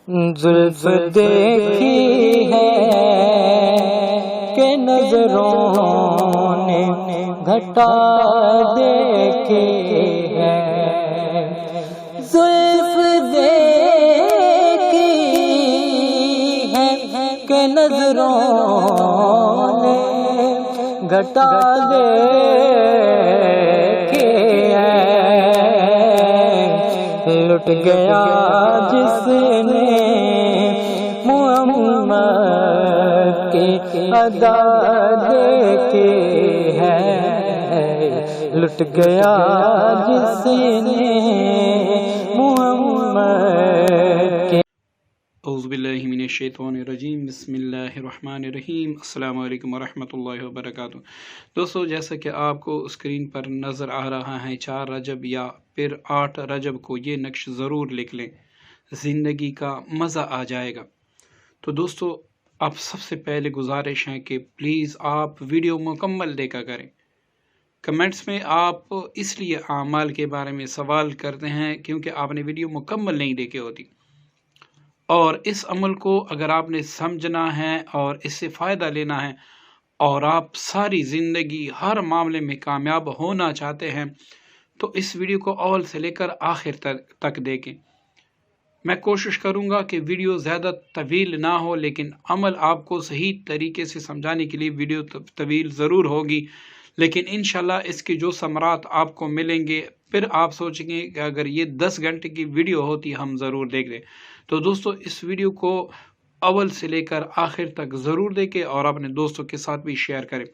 زلف دیکھی ہے کہ نظروں نے گھٹا دیکھی ہے، زلف دیکھی ہے کہ نظروں نے گھٹا دیکھی ہے، لٹ گیا جس نے محمد کی ادا دیکھی ہے، لٹ گیا جس نے محمد کی۔ اعوذ باللہ من الشیطان الرجیم، بسم اللہ الرحمن الرحیم۔ السلام علیکم ورحمۃ اللہ وبرکاتہ۔ دوستو، جیسا کہ آپ کو اسکرین پر نظر آ رہا ہے، 4 رجب یا پھر 8 رجب کو یہ نقش ضرور لکھ لیں، زندگی کا مزہ آ جائے گا۔ تو دوستو، آپ سب سے پہلے گزارش ہے کہ پلیز آپ ویڈیو مکمل دیکھا کریں۔ کمنٹس میں آپ اس لیے اعمال کے بارے میں سوال کرتے ہیں کیونکہ آپ نے ویڈیو مکمل نہیں دیکھی ہوتی، اور اس عمل کو اگر آپ نے سمجھنا ہے اور اس سے فائدہ لینا ہے اور آپ ساری زندگی ہر معاملے میں کامیاب ہونا چاہتے ہیں تو اس ویڈیو کو اول سے لے کر آخر تک دیکھیں۔ میں کوشش کروں گا کہ ویڈیو زیادہ طویل نہ ہو، لیکن عمل آپ کو صحیح طریقے سے سمجھانے کے لیے ویڈیو طویل ضرور ہوگی، لیکن انشاءاللہ اس کے جو ثمرات آپ کو ملیں گے پھر آپ سوچیں گے کہ اگر یہ 10 گھنٹے کی ویڈیو ہوتی ہم ضرور دیکھ لیں۔ تو دوستو، اس ویڈیو کو اول سے لے کر آخر تک ضرور دیکھیں اور اپنے دوستوں کے ساتھ بھی شیئر کریں۔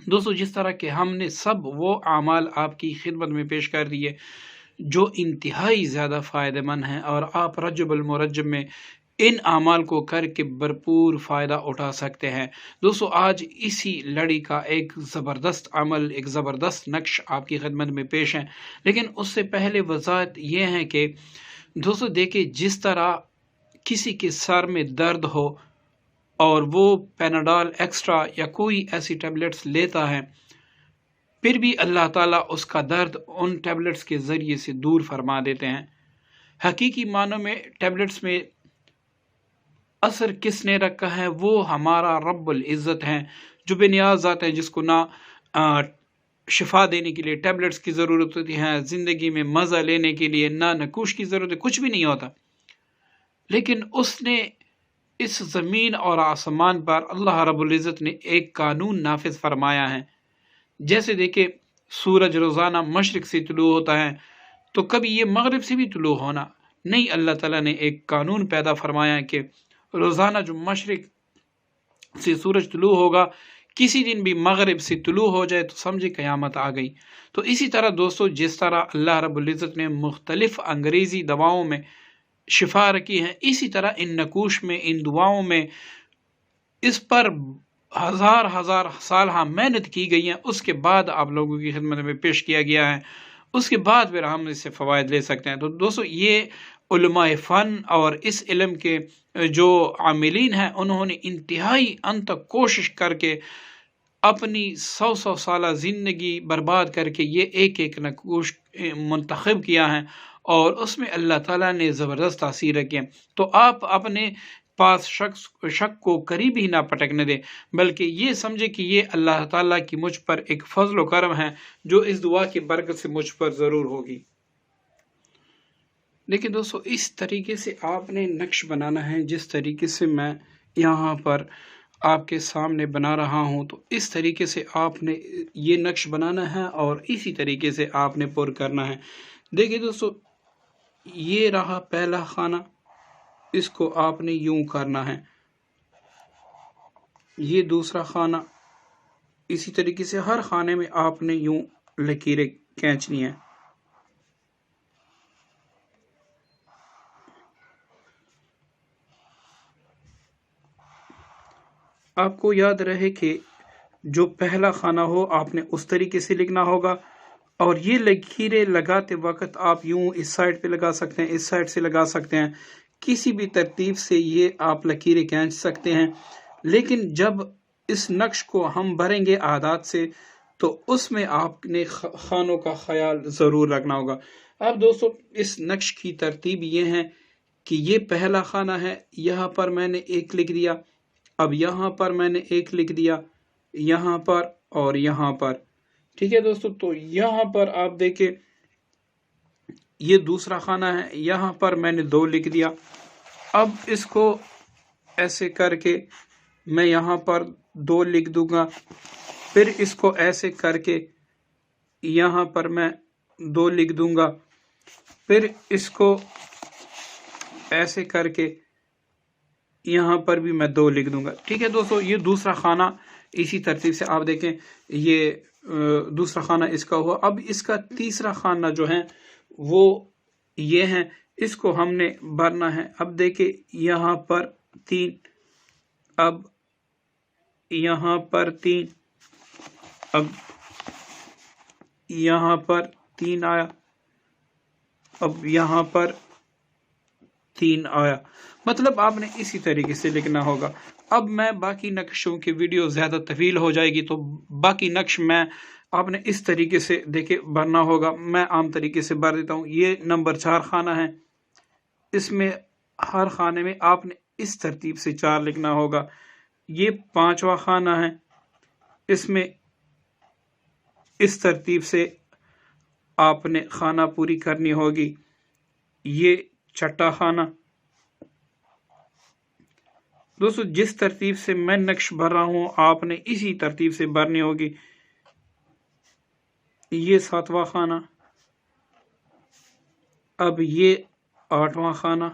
دوستو، جس طرح کہ ہم نے سب وہ اعمال آپ کی خدمت میں پیش کر دیے جو انتہائی زیادہ فائدہ مند ہیں، اور آپ رجب المرجب میں ان اعمال کو کر کے بھرپور فائدہ اٹھا سکتے ہیں۔ دوستو، آج اسی لڑی کا ایک زبردست عمل، ایک زبردست نقش آپ کی خدمت میں پیش ہے، لیکن اس سے پہلے وضاحت یہ ہے کہ دوستو دیکھیں، جس طرح کسی کے سر میں درد ہو اور وہ پیناڈول ایکسٹرا یا کوئی ایسی ٹیبلٹس لیتا ہے، پھر بھی اللہ تعالیٰ اس کا درد ان ٹیبلٹس کے ذریعے سے دور فرما دیتے ہیں۔ حقیقی معنوں میں ٹیبلٹس میں اثر کس نے رکھا ہے؟ وہ ہمارا رب العزت ہیں، جو بے نیاز ذات ہے، جس کو نہ شفا دینے کے لیے ٹیبلٹس کی ضرورت ہوتی ہے، زندگی میں مزہ لینے کے لیے نہ نکوش کی ضرورت ہے، کچھ بھی نہیں ہوتا، لیکن اس نے اس زمین اور آسمان پر اللہ رب العزت نے ایک قانون نافذ فرمایا ہے۔ جیسے دیکھیں، سورج روزانہ مشرق سے طلوع ہوتا ہے، تو کبھی یہ مغرب سے بھی طلوع ہونا نہیں، اللہ تعالیٰ نے ایک قانون پیدا فرمایا ہے کہ روزانہ جو مشرق سے سورج طلوع ہوگا، کسی دن بھی مغرب سے طلوع ہو جائے تو سمجھے قیامت آ گئی۔ تو اسی طرح دوستو، جس طرح اللہ رب العزت نے مختلف انگریزی دواؤں میں شفا رکھی ہے، اسی طرح ان نکوش میں، ان دعاؤں میں اس پر ہزار سال محنت کی گئی ہے، اس کے بعد آپ لوگوں کی خدمت میں پیش کیا گیا ہے، اس کے بعد پھر ہم اس سے فوائد لے سکتے ہیں۔ تو دوستو، یہ علماء فن اور اس علم کے جو عاملین ہیں، انہوں نے انتہائی انت کوشش کر کے اپنی 100 سالہ زندگی برباد کر کے یہ ایک نکوش منتخب کیا ہے، اور اس میں اللہ تعالیٰ نے زبردست تاثیر رکھی ہے۔ تو آپ اپنے پاس شک کو قریب ہی نہ پٹکنے دیں، بلکہ یہ سمجھے کہ یہ اللہ تعالیٰ کی مجھ پر ایک فضل و کرم ہے جو اس دعا کی برکت سے مجھ پر ضرور ہوگی۔ لیکن دوستو، اس طریقے سے آپ نے نقش بنانا ہے جس طریقے سے میں یہاں پر آپ کے سامنے بنا رہا ہوں، تو اس طریقے سے آپ نے یہ نقش بنانا ہے اور اسی طریقے سے آپ نے پر کرنا ہے۔ دیکھیے دوستو، یہ رہا پہلا خانہ، اس کو آپ نے یوں کرنا ہے، یہ دوسرا خانہ، اسی طریقے سے ہر خانے میں آپ نے یوں لکیریں کھینچنی ہیں۔ آپ کو یاد رہے کہ جو پہلا خانہ ہو آپ نے اس طریقے سے لکھنا ہوگا، اور یہ لکیریں لگاتے وقت آپ یوں اس سائڈ پہ لگا سکتے ہیں، اس سائڈ سے لگا سکتے ہیں، کسی بھی ترتیب سے یہ آپ لکیریں کھینچ سکتے ہیں، لیکن جب اس نقش کو ہم بھریں گے اعداد سے تو اس میں آپ نے خانوں کا خیال ضرور رکھنا ہوگا۔ اب دوستو، اس نقش کی ترتیب یہ ہے کہ یہ پہلا خانہ ہے، یہاں پر میں نے ایک لکھ دیا، اب یہاں پر میں نے ایک لکھ دیا، یہاں پر اور یہاں پر، ٹھیک ہے دوستو۔ تو یہاں پر آپ دیکھیں یہ دوسرا خانہ ہے، یہاں پر میں نے 2 لکھ دیا۔ اب اس کو ایسے کر کے میں یہاں پر 2 لکھ دوں گا، پھر اس کو ایسے کر کے یہاں پر میں 2 لکھ دوں گا، پھر اس کو ایسے کر کے یہاں پر بھی میں 2 لکھ دوں گا، ٹھیک ہے دوستو۔ یہ دوسرا خانہ اسی ترتیب سے آپ دیکھیں، یہ دوسرا خانہ اس کا ہوا۔ اب اس کا تیسرا خانہ جو ہے وہ یہ ہے، اس کو ہم نے بھرنا ہے۔ اب دیکھیں یہاں پر 3، اب یہاں پر 3، اب یہاں پر 3 آیا، اب یہاں پر 3 آیا، مطلب آپ نے اسی طریقے سے لکھنا ہوگا۔ اب میں باقی نقشوں کی ویڈیو زیادہ طویل ہو جائے گی، تو باقی نقش میں آپ نے اس طریقے سے دیکھے بھرنا ہوگا۔ میں عام طریقے سے بھر دیتا ہوں۔ یہ نمبر 4 خانہ ہے، اس میں ہر خانے میں آپ نے اس ترتیب سے 4 لکھنا ہوگا۔ یہ 5واں خانہ ہے، اس میں اس ترتیب سے آپ نے خانہ پوری کرنی ہوگی۔ یہ 6واں خانہ، دوستو جس ترتیب سے میں نقش بھر رہا ہوں آپ نے اسی ترتیب سے بھرنی ہوگی۔ یہ 7واں خانہ، اب یہ 8واں خانہ،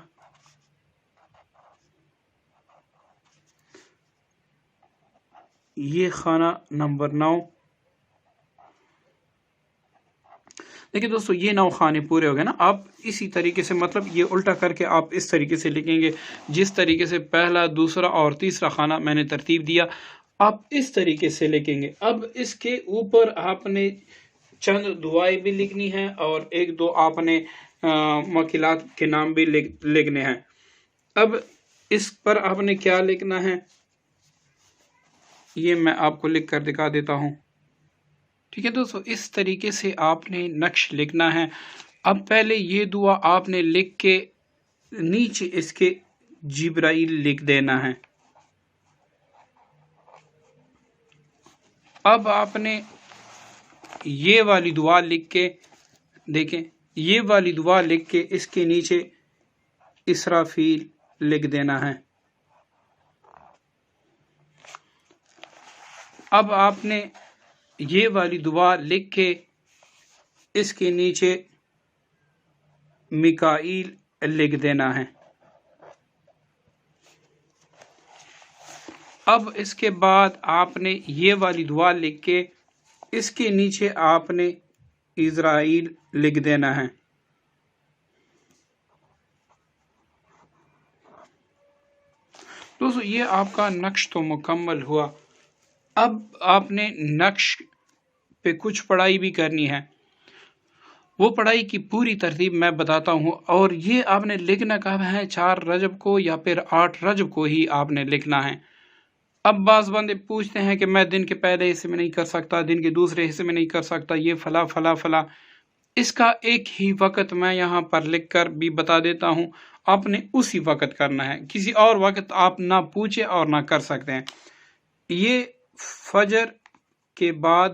یہ خانہ نمبر 9۔ دیکھیں دوستو یہ 9 خانے پورے ہو گئے نا۔ آپ اسی طریقے سے مطلب یہ الٹا کر کے آپ اس طریقے سے لکھیں گے، جس طریقے سے پہلا، دوسرا اور تیسرا خانہ میں نے ترتیب دیا، آپ اس طریقے سے لکھیں گے۔ اب اس کے اوپر آپ نے چند دعائیں بھی لکھنی ہیں اور 1-2 آپ نے موکلات کے نام بھی لکھنے ہیں۔ اب اس پر آپ نے کیا لکھنا ہے یہ میں آپ کو لکھ کر دکھا دیتا ہوں، ٹھیک ہے دوستو۔ اس طریقے سے آپ نے نقش لکھنا ہے۔ اب پہلے یہ دعا آپ نے لکھ کے نیچے اس کے جبرائیل لکھ دینا ہے۔ اب آپ نے یہ والی دعا لکھ کے دیکھیں، یہ والی دعا لکھ کے اس کے نیچے اسرافیل لکھ دینا ہے۔ اب آپ نے یہ والی دعا لکھ کے اس کے نیچے میکائیل لکھ دینا ہے۔ اب اس کے بعد آپ نے یہ والی دعا لکھ کے اس کے نیچے آپ نے اسرائیل لکھ دینا ہے۔ دوستو یہ آپ کا نقش تو مکمل ہوا۔ اب آپ نے نقش پہ کچھ پڑھائی بھی کرنی ہے، وہ پڑھائی کی پوری ترتیب میں بتاتا ہوں۔ اور یہ آپ نے لکھنا کب ہے، 4 رجب کو یا پھر 8 رجب کو ہی آپ نے لکھنا ہے۔ اب بعض بندے پوچھتے ہیں کہ میں دن کے پہلے حصے میں نہیں کر سکتا، دن کے دوسرے حصے میں نہیں کر سکتا، یہ فلا فلا فلا۔ اس کا ایک ہی وقت میں یہاں پر لکھ کر بھی بتا دیتا ہوں، آپ نے اسی وقت کرنا ہے، کسی اور وقت آپ نہ پوچھیں اور نہ کر سکتے ہیں۔ یہ فجر کے بعد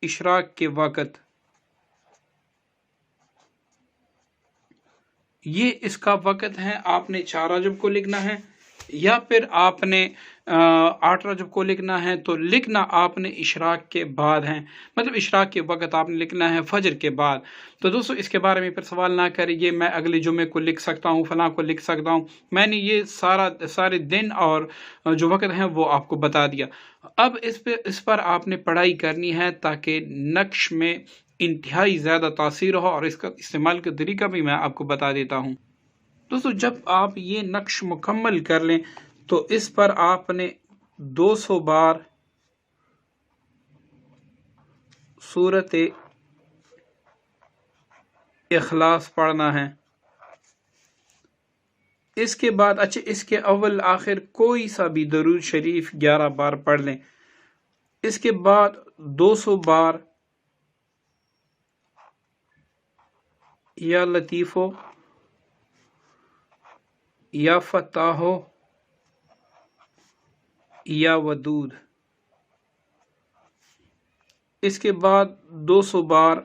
اشراق کے وقت، یہ اس کا وقت ہے۔ آپ نے 4 رجب کو لکھنا ہے یا پھر آپ نے 8 رجب کو لکھنا ہے، تو لکھنا آپ نے اشراق کے بعد ہے، مطلب اشراق کے وقت آپ نے لکھنا ہے فجر کے بعد۔ تو دوستو اس کے بارے میں پھر سوال نہ کریے، میں اگلے جمعے کو لکھ سکتا ہوں، فلاں کو لکھ سکتا ہوں، میں نے یہ سارے دن اور جو وقت ہیں وہ آپ کو بتا دیا۔ اب اس پر آپ نے پڑھائی کرنی ہے تاکہ نقش میں انتہائی زیادہ تاثیر ہو، اور اس کا استعمال کا طریقہ بھی میں آپ کو بتا دیتا ہوں۔ دوستو جب آپ یہ نقش مکمل کر لیں تو اس پر آپ نے 200 بار سورۃ اخلاص پڑھنا ہے۔ اس کے بعد اس کے اول آخر کوئی سا بھی درود شریف 11 بار پڑھ لیں۔ اس کے بعد 200 بار یا لطیفو، یا فتاحو، یا ودود۔ اس کے بعد 200 بار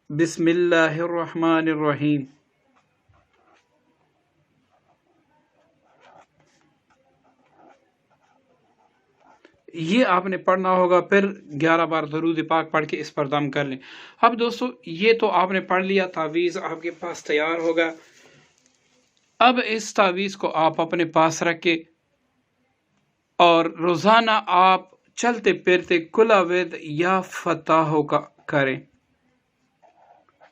بسم اللہ الرحمن الرحیم۔ یہ آپ نے پڑھنا ہوگا، پھر 11 بار درود پاک پڑھ کے اس پر دم کر لیں۔ اب دوستو یہ تو آپ نے پڑھ لیا، تعویذ آپ کے پاس تیار ہوگا۔ اب اس تعویذ کو آپ اپنے پاس رکھ کے اور روزانہ آپ چلتے پھرتے کل اعوذ یا فتاحوں کا کریں،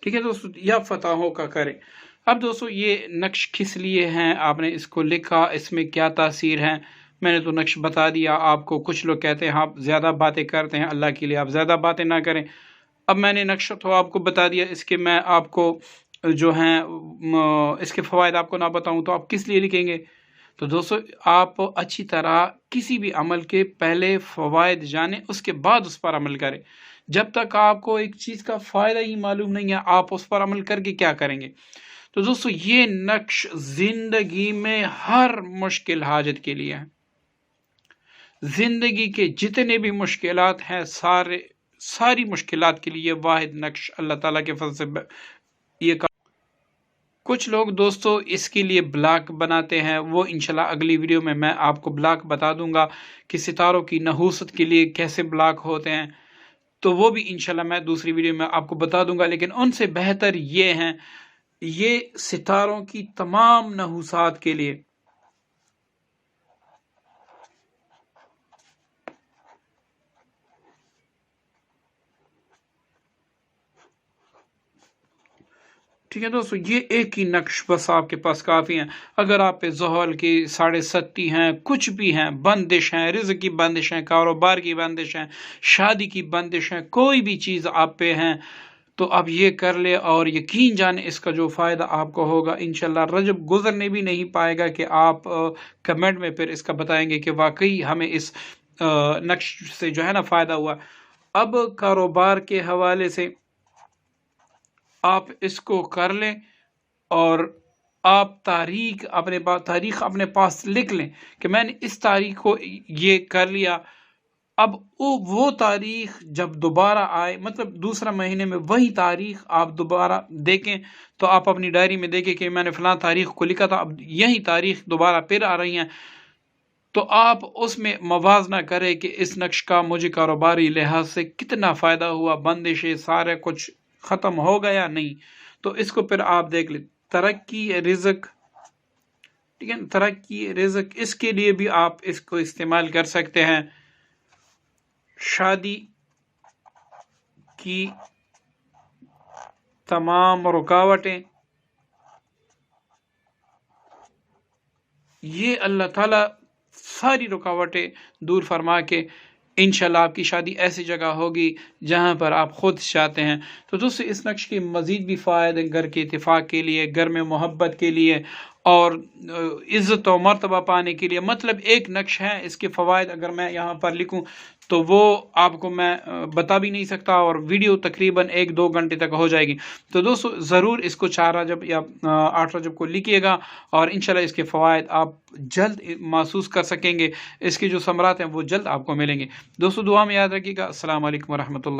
ٹھیک ہے دوستو، یا فتاحوں کا کریں۔ اب دوستو یہ نقش کس لیے ہیں، آپ نے اس کو لکھا، اس میں کیا تاثیر ہے، میں نے تو نقش بتا دیا آپ کو۔ کچھ لوگ کہتے ہیں آپ زیادہ باتیں کرتے ہیں، اللہ کے لیے آپ زیادہ باتیں نہ کریں۔ اب میں نے نقش تو آپ کو بتا دیا، اس کے میں آپ کو جو ہیں اس کے فوائد آپ کو نہ بتاؤں تو آپ کس لیے لکھیں گے؟ تو دوستو آپ اچھی طرح کسی بھی عمل کے پہلے فوائد جانیں، اس کے بعد اس پر عمل کریں۔ جب تک آپ کو ایک چیز کا فائدہ ہی معلوم نہیں ہے، آپ اس پر عمل کر کے کیا کریں گے؟ تو دوستو یہ نقش زندگی میں ہر مشکل حاجت کے لیے ہے۔ زندگی کے جتنے بھی مشکلات ہیں، ساری مشکلات کے لیے واحد نقش اللہ تعالیٰ کے فضل سے یہ کچھ لوگ دوستو اس کے لیے بلاک بناتے ہیں، وہ انشاءاللہ اگلی ویڈیو میں آپ کو بلاک بتا دوں گا کہ ستاروں کی نحوست کے لیے کیسے بلاک ہوتے ہیں، تو وہ بھی انشاءاللہ میں دوسری ویڈیو میں آپ کو بتا دوں گا۔ لیکن ان سے بہتر یہ ہیں، یہ ستاروں کی تمام نحوسات کے لیے ٹھیک ہے دوستو، یہ ایک ہی نقش بس آپ کے پاس کافی ہیں۔ اگر آپ پہ زحل کی 7.5 ہیں، کچھ بھی ہیں، بندش ہیں، رزق کی بندش ہیں، کاروبار کی بندش ہیں، شادی کی بندش ہیں، کوئی بھی چیز آپ پہ ہیں تو آپ یہ کر لے اور یقین جانیں اس کا جو فائدہ آپ کو ہوگا انشاءاللہ رجب گزرنے بھی نہیں پائے گا کہ آپ کمنٹ میں پھر اس کا بتائیں گے کہ واقعی ہمیں اس نقش سے جو ہے نا فائدہ ہوا۔ اب کاروبار کے حوالے سے آپ اس کو کر لیں اور آپ تاریخ اپنے پاس لکھ لیں کہ میں نے اس تاریخ کو یہ کر لیا۔ اب وہ تاریخ جب دوبارہ آئے، مطلب دوسرا مہینے میں وہی تاریخ آپ دوبارہ دیکھیں تو آپ اپنی ڈائری میں دیکھیں کہ میں نے فلاں تاریخ کو لکھا تھا، اب یہی تاریخ دوبارہ پھر آ رہی ہیں، تو آپ اس میں موازنہ کریں کہ اس نقش کا مجھے کاروباری لحاظ سے کتنا فائدہ ہوا، بندشیں سارے کچھ ختم ہو گیا نہیں، تو اس کو پھر آپ دیکھ لیں۔ ترقی رزق، ٹھیک ہے، ترقی رزق، اس کے لیے بھی آپ اس کو استعمال کر سکتے ہیں۔ شادی کی تمام رکاوٹیں، یہ اللہ تعالیٰ ساری رکاوٹیں دور فرما کے انشاءاللہ آپ کی شادی ایسی جگہ ہوگی جہاں پر آپ خود چاہتے ہیں۔ تو دوستو اس نقش کے مزید بھی فائدے گھر کے اتفاق کے لیے، گھر میں محبت کے لیے اور عزت و مرتبہ پانے کے لیے، مطلب ایک نقش ہے، اس کے فوائد اگر میں یہاں پر لکھوں تو وہ آپ کو میں بتا بھی نہیں سکتا، اور ویڈیو تقریباً 1-2 گھنٹے تک ہو جائے گی۔ تو دوستو ضرور اس کو 4 رجب یا 8 رجب کو لکھیے گا اور انشاءاللہ اس کے فوائد آپ جلد محسوس کر سکیں گے، اس کے جو ثمرات ہیں وہ جلد آپ کو ملیں گے۔ دوستو دعا میں یاد رکھیے گا۔ السلام علیکم ورحمۃ اللہ۔